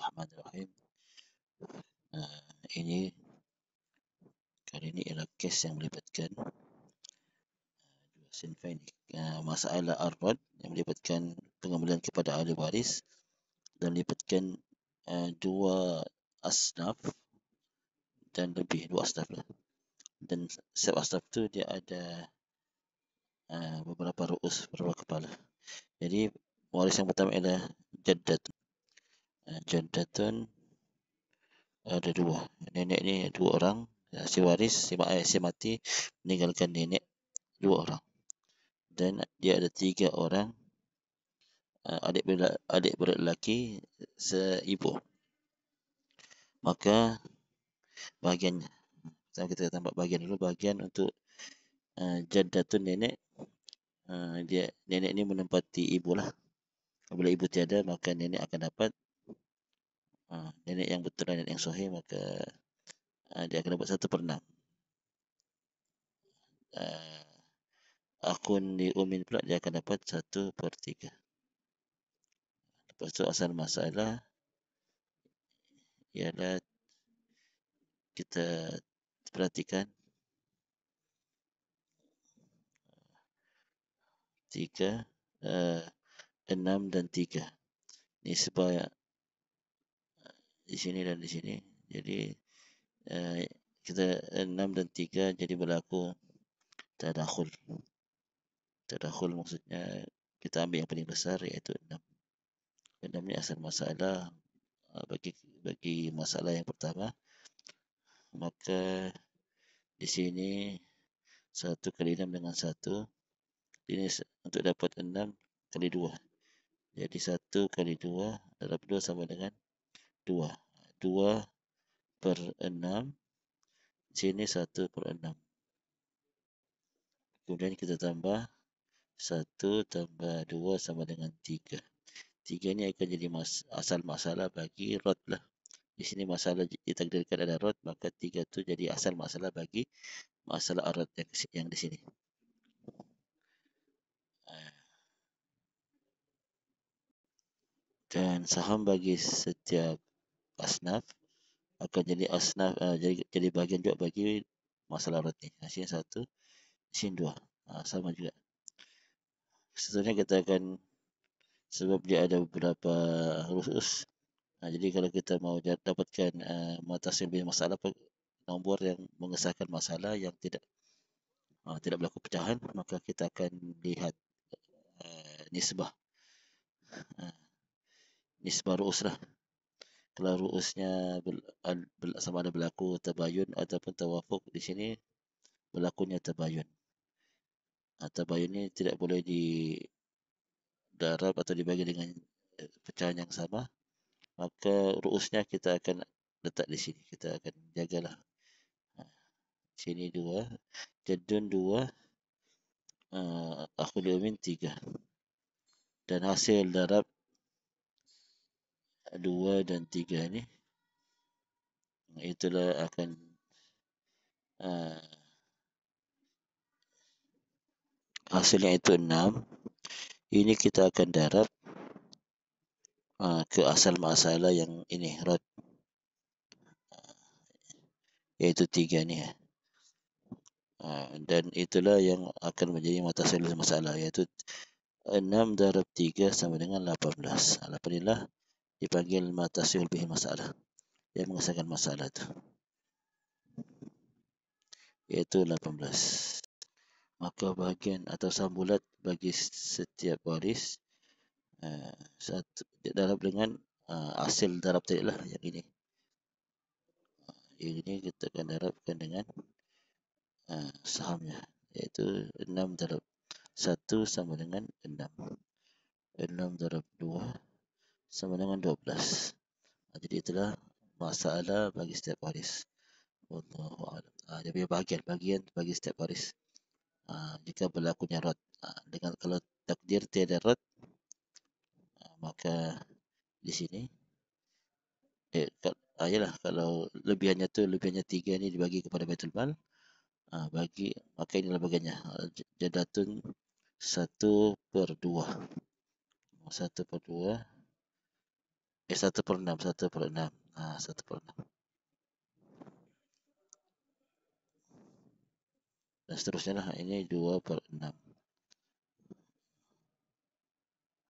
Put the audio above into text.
Bismillahirrahmanirrahim. Ini kali ini ialah kes yang melibatkan dua sinfain, masalah ar-rad yang melibatkan pengembalian kepada ahli waris dan melibatkan dua asnaf dan lebih dua asnaf lah. Dan setiap asnaf tu dia ada beberapa ru'us, beberapa kepala. Jadi waris yang pertama ialah jaddatun. Jaddatun ada dua. Nenek ni dua orang. Si waris, si mati meninggalkan nenek dua orang. Dan dia ada tiga orang adik-beradik lelaki seibu. Maka bahagian kita tambah bahagian dulu, bahagian untuk jaddatun nenek. Nenek ni menempati ibu lah. Apabila ibu tiada, maka nenek akan dapat nenek yang betul dan nenek yang sahih, maka dia akan dapat 1/6. Akun di umin pula dia akan dapat 1/3. Lepas tu asal masalah ialah kita perhatikan 3, 6 dan 3. Nisbah di sini dan di sini. Jadi kita 6 dan 3 jadi berlaku tadakhul. Tadakhul maksudnya kita ambil yang paling besar iaitu 6. 6 ni asal masalah bagi masalah yang pertama. Maka di sini 1 kali 6 dengan 1. Ini untuk dapat 6 kali 2. Jadi 1 kali 2 darab 2 sama dengan 2. 2/6. Sini 1/6. Kemudian kita tambah 1 tambah 2 sama dengan 3. 3 ni akan jadi asal masalah bagi rod lah. Di sini masalah ditakdirkan ada rod, maka 3 tu jadi asal masalah bagi masalah rod yang di sini. Dan saham bagi setiap asnaf akan jadi asnaf, jadi bahagian juga bagi masalah rod ni. Sini 1, sini 2. Sama juga. Seterusnya kita akan, sebab dia ada beberapa ru'us. Jadi kalau kita mau dapatkan mutasil bin masalah, nombor yang mengesahkan masalah yang tidak berlaku pecahan, maka kita akan lihat nisbah. Nisbah ru'us lah. Kalau ru'usnya sama ada berlaku tabayun ataupun tawafuk, di sini berlakunya tabayun. Tabayun ni tidak boleh didarab atau dibagi dengan pecahan yang sama. Maka ru'usnya kita akan letak di sini. Kita akan jagalah. Sini 2, jaddun 2, akhul umin 3. Dan hasil darab 2 dan 3 ni, itulah akan hasilnya itu 6. Ini kita akan darab ke asal masalah yang ini, rod, iaitu 3 ni. Dan itulah yang akan menjadi mutasil masalah, iaitu 6 darab 3 sama dengan 18. 18 inilah dipanggil mutasil bihi masalah, yang mengesahkan masalah itu, iaitu 18. Maka bahagian atau sambulat bagi setiap waris darab dengan hasil darab tadi lah, yang ini. Ini kita akan darabkan dengan sahamnya, iaitu 6 darab 1 sama dengan 6. 6 darab 2 sama dengan 12. Jadi itulah masalah bagi setiap waris. Wallahu a'lam. Dia punya bahagian bagi setiap waris. Jika berlakunya rod. Dengan kalau takdir tiada rod, maka di sini yalah, kalau lebihannya 3 ni dibagi kepada Baitul Mal, maka inilah bagiannya, jadatun 1/2. 1/2 1/6, 1/6. 1/6. Dan seterusnya lah, ini 2/6.